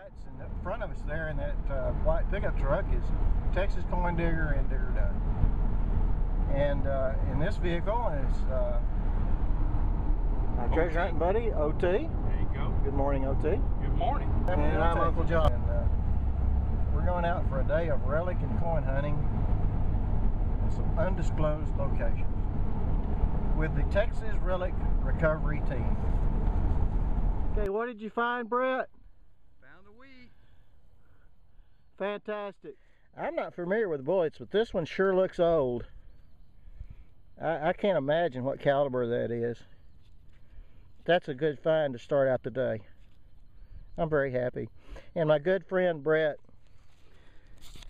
lights, and in front of us there in that white pickup truck is Texas Coin Digger and Digger Done. And in this vehicle is our treasure hunting buddy, OT. There you go. Good morning, OT. Good morning. And I'm Uncle John. And we're going out for a day of relic and coin hunting in some undisclosed locations with the Texas Relic Recovery Team. Okay, what did you find, Brett? Found a wheat. Fantastic. I'm not familiar with bullets, but this one sure looks old. I can't imagine what caliber that is. That's a good find to start out the day. I'm very happy. And my good friend Brett,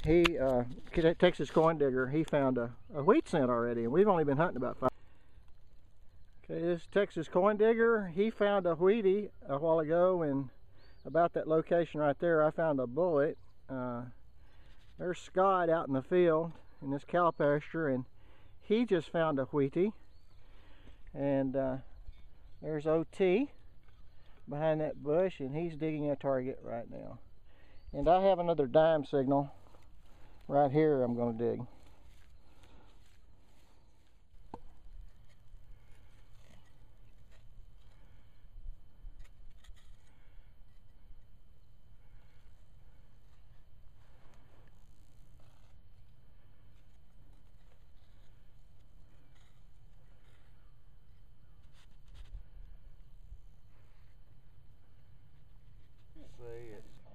he, Texas Coin Digger, he found a wheat scent already, and we've only been hunting about 5. Okay, this Texas Coin Digger, he found a wheatie a while ago, and about that location right there, I found a bullet. There's Scott out in the field in this cow pasture, and he just found a wheatie. And there's OT behind that bush, and he's digging a target right now. And I have another dime signal right here I'm going to dig.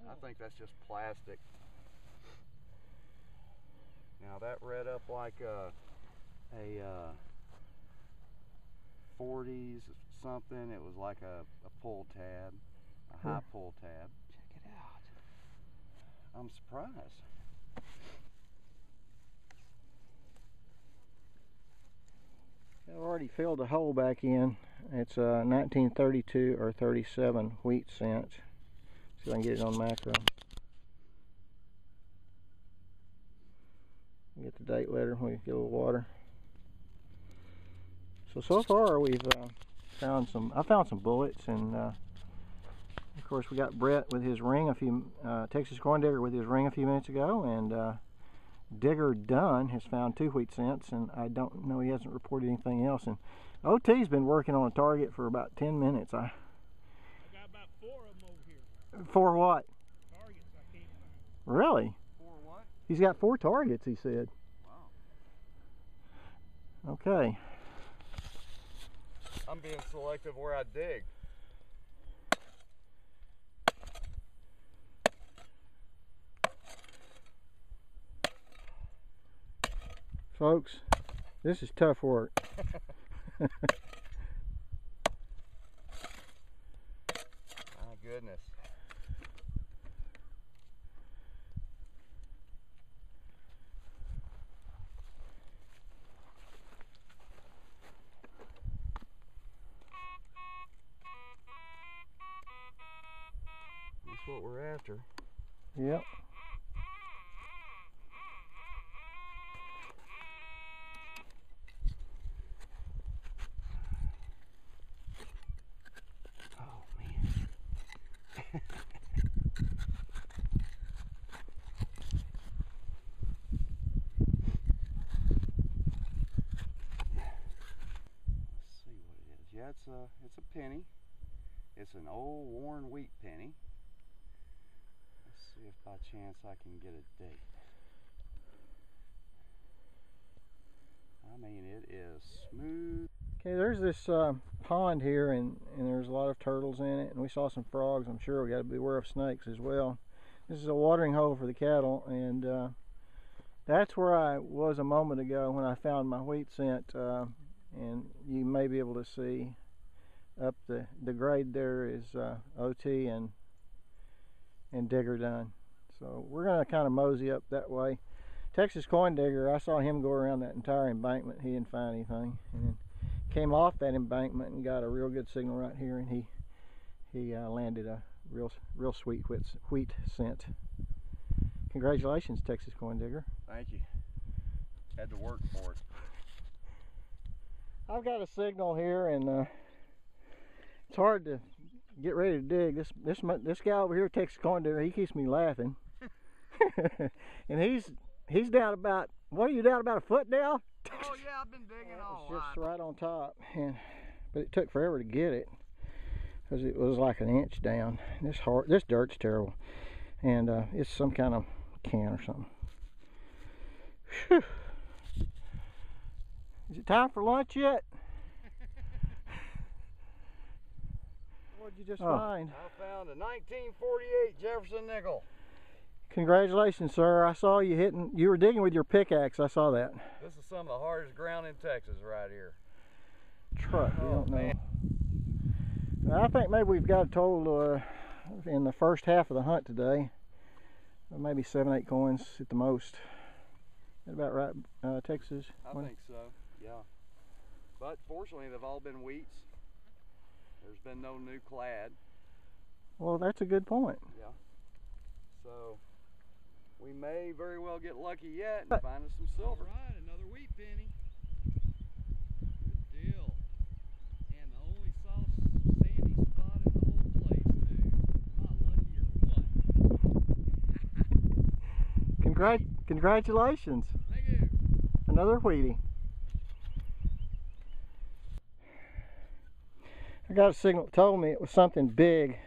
I think that's just plastic. Now that read up like a 40s something. It was like a pull tab, a high pull tab. Check it out. I'm surprised. I've already filled a hole back in. It's a 1932 or 37 wheat cent. See if I can get it on macro. Get the date later when we get a little water. So far we've found some. I found some bullets, and of course we got Brett with his ring Texas Coin Digger with his ring a few minutes ago, and Digger Dunn has found 2 wheat cents, and I don't know, he hasn't reported anything else. And OT's been working on a target for about 10 minutes. I got about 4 of them over here. 4 what? Targets I can't find. Really? 4 what? He's got 4 targets, he said. Wow. Okay. I'm being selective where I dig. Folks, this is tough work. My goodness. That's what we're after. Yep. Yeah, it's a penny. It's an old worn wheat penny. Let's see if by chance I can get a date. I mean, it is smooth. Okay, there's this pond here, and there's a lot of turtles in it, and we saw some frogs. I'm sure we got to beware of snakes as well. This is a watering hole for the cattle, and that's where I was a moment ago when I found my wheat scent. And you may be able to see up the grade there is OT and Digger Done. So we're going to kind of mosey up that way. Texas Coin Digger, I saw him go around that entire embankment. He didn't find anything, and then came off that embankment and got a real good signal right here, and he landed a real sweet wheat scent. Congratulations, Texas Coin Digger. Thank you. Had to work for it. I've got a signal here, and it's hard to get ready to dig. This guy over here, Texas Corn, he keeps me laughing. And he's down about, what are you down about a foot now? Oh yeah, I've been digging all It's just right. right on top, but it took forever to get it because it was like an inch down. This dirt's terrible, and it's some kind of can or something. Whew. Is it time for lunch yet? What'd you just find? I found a 1948 Jefferson nickel. Congratulations, sir. I saw you were digging with your pickaxe. I saw that. This is some of the hardest ground in Texas right here. Truck, we don't know. Man. I think maybe we've got a total in the first half of the hunt today, maybe 7-8 coins at the most. Is that about right, Texas? I think so, yeah. But fortunately, they've all been wheats. There's been no new clad. Well, that's a good point. Yeah. So we may very well get lucky yet and find us some silver. All right, another wheat penny. Good deal. And the only soft sandy spot in the whole place, dude. Am I lucky or what? Congratulations. Thank you. Another wheatie. I got a signal that told me it was something big.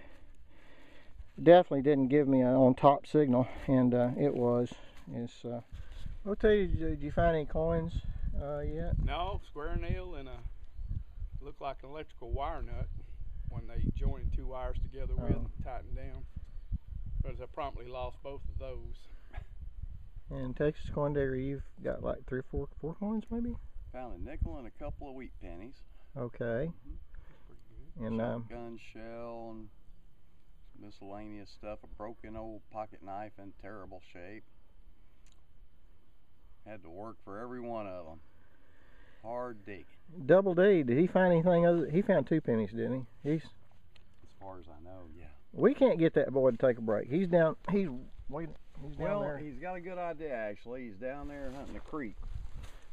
Definitely didn't give me an on top signal, and it was. I'll tell you, did you find any coins yet? No, square nail and looked like an electrical wire nut when they joined two wires together with and tightened down. But I promptly lost both of those. And Texas Coin Digger, you've got like 3 or 4 coins maybe? Found a nickel and a couple of wheat pennies. Okay. Pretty good. And shotgun shell and miscellaneous stuff. A broken old pocket knife in terrible shape. Had to work for every one of them. Hard digging. Double D, did he find anything other? He found 2 pennies, didn't he? As far as I know, yeah. We can't get that boy to take a break. He's down. He's down there. He's got a good idea actually. He's down there hunting a creek.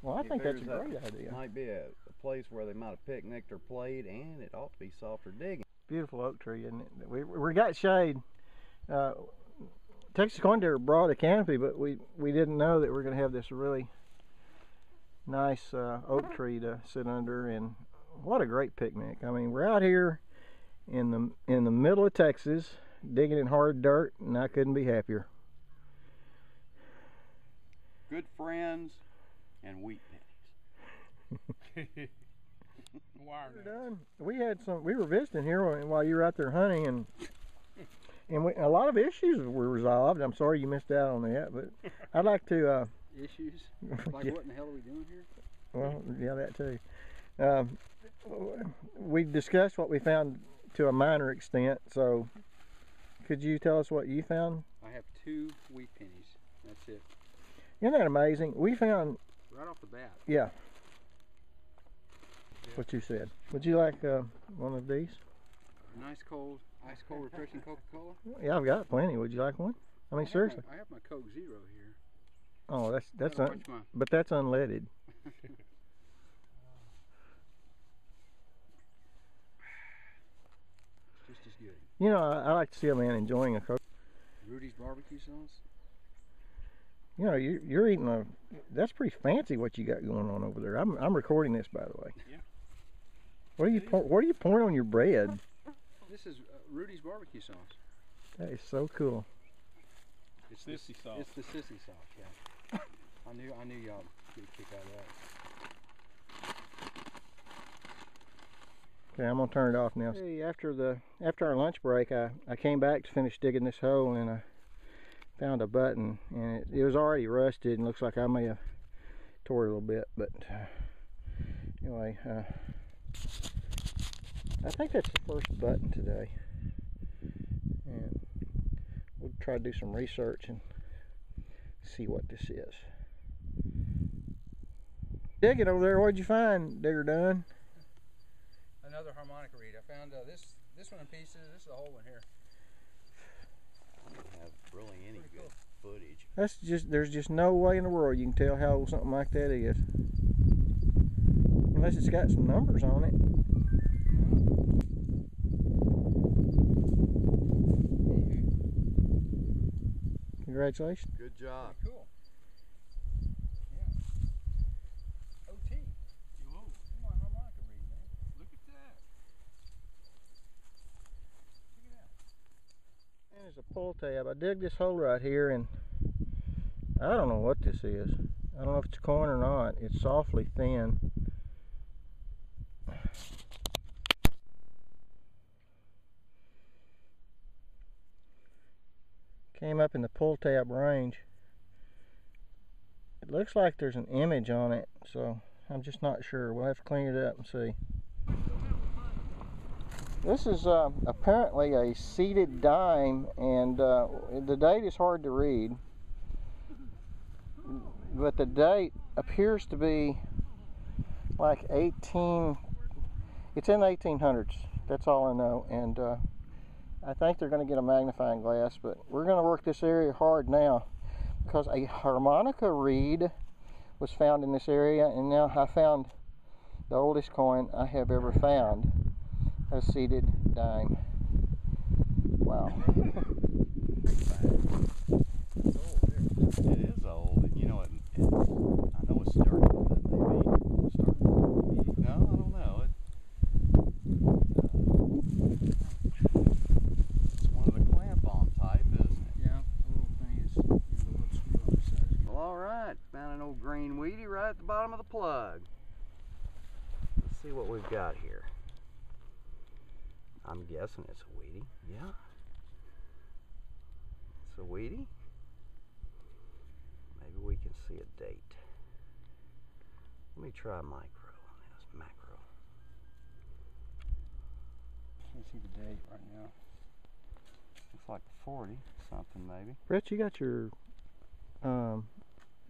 Well, I He think that's a figures great that idea. Might be a place where they might have picnicked or played, and it ought to be softer digging. Beautiful oak tree, isn't it? We got shade. Texas Coin Digger brought a canopy, but we didn't know that we were going to have this really nice oak tree to sit under, and what a great picnic. I mean, we're out here in the middle of Texas digging in hard dirt, and I couldn't be happier. Good friends and wheat pennies. Wire We're nut. done. We were visiting here while you were out there hunting, and a lot of issues were resolved. I'm sorry you missed out on that, but I'd like to. Issues? Like Yeah. what in the hell are we doing here? Well, yeah, that too. We discussed what we found to a minor extent. So, could you tell us what you found? I have 2 wheat pennies. That's it. Isn't that amazing? We found, Right off the bat. yeah. What you said. Would you like one of these? Nice cold, ice cold, refreshing Coca-Cola. Yeah, I've got plenty. Would you like one? I mean, seriously. I have my Coke Zero here. Oh, that's Gotta watch my- but that's unleaded. Just as good. You know, I like to see a man enjoying a Coke. Rudy's barbecue sauce. You know, you're eating that's pretty fancy what you got going on over there. I'm recording this, by the way. Yeah. What are you pouring on your bread? This is Rudy's barbecue sauce. That is so cool. It's Sissy sauce. It's the sissy sauce, yeah. I knew y'all get a kick out of that. Okay, I'm gonna turn it off now. Hey, after our lunch break, I came back to finish digging this hole, and I found a button, and it was already rusted, and looks like I may have tore it a little bit. But anyway, I think that's the first button today, and we'll try to do some research and see what this is. Digging over there, what'd you find, Digger Dunn? Another harmonica reed. I found this one in pieces. This is the whole one here. I don't have really any Pretty good footage. There's just no way in the world you can tell how old something like that is. Unless it's got some numbers on it. Congratulations. Good job. Pretty cool. Yeah. OT. Whoa, Come on, harmonica read, man. look at that. Check it out. There's a pull tab. I dug this hole right here, and I don't know what this is. I don't know if it's coin or not. It's awfully thin. Came up in the pull tab range. It looks like there's an image on it, so I'm just not sure. We'll have to clean it up and see. This is apparently a seated dime, and the date is hard to read, but the date appears to be like it's in the 1800s. That's all I know, and I think they're going to get a magnifying glass, but we're going to work this area hard now because a harmonica reed was found in this area, and now I found the oldest coin I have ever found, a seated dime. Wow. It is old, and you know it. I know it's dirty. That may be starting. No, I don't know. It's one of the clamp-on type, isn't it? Yeah, the little thing is, the little screw on the side. Well, all right. Found an old green weedy right at the bottom of the plug. Let's see what we've got here. I'm guessing it's a weedy. Yeah. It's a weedy. Maybe we can see a date. Let me try micro on this. Macro. Can't see the date right now. Looks like 40 something maybe. Brett, you got your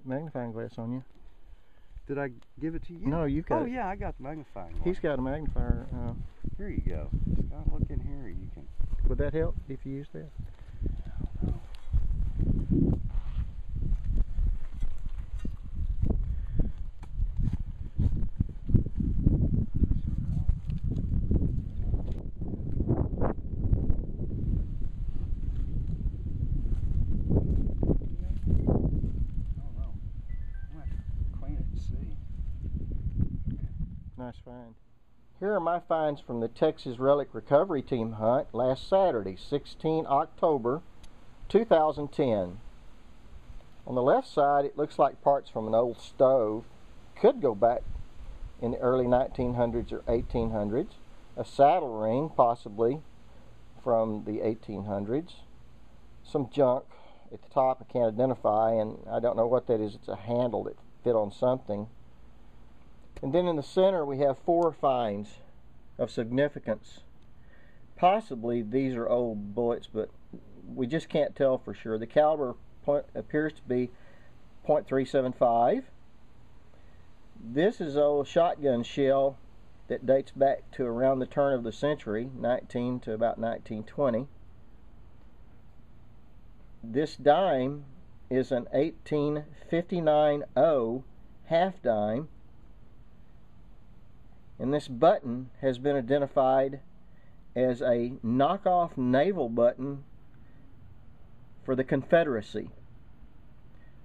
magnifying glass on you? Did I give it to you? No, you've got Oh it. yeah, I got the magnifying glass. He's got a magnifier. Here you go. Just gotta look in here. You can. Would that help if you use that? Nice find. Here are my finds from the Texas Relic Recovery Team hunt last Saturday, 16 October 2010. On the left side, it looks like parts from an old stove. Could go back in the early 1900s or 1800s. A saddle ring, possibly from the 1800s. Some junk at the top I can't identify, and I don't know what that is. It's a handle that fit on something. And then in the center we have 4 finds of significance. Possibly these are old bullets, but we just can't tell for sure. The caliber appears to be .375. This is an old shotgun shell that dates back to around the turn of the century, 19 to about 1920. This dime is an 1859-0 half dime. And this button has been identified as a knockoff naval button for the Confederacy.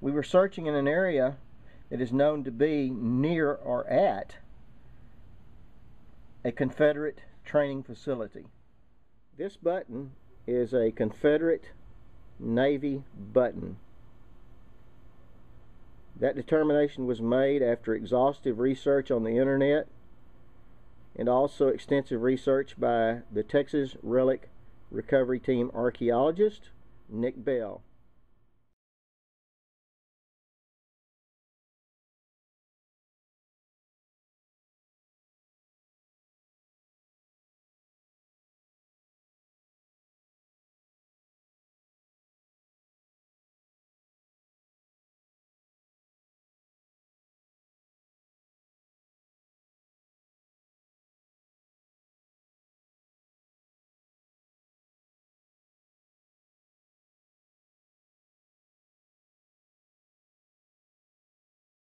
We were searching in an area that is known to be near or at a Confederate training facility. This button is a Confederate Navy button. That determination was made after exhaustive research on the internet and also extensive research by the Texas Relic Recovery Team archaeologist, Nick Bell.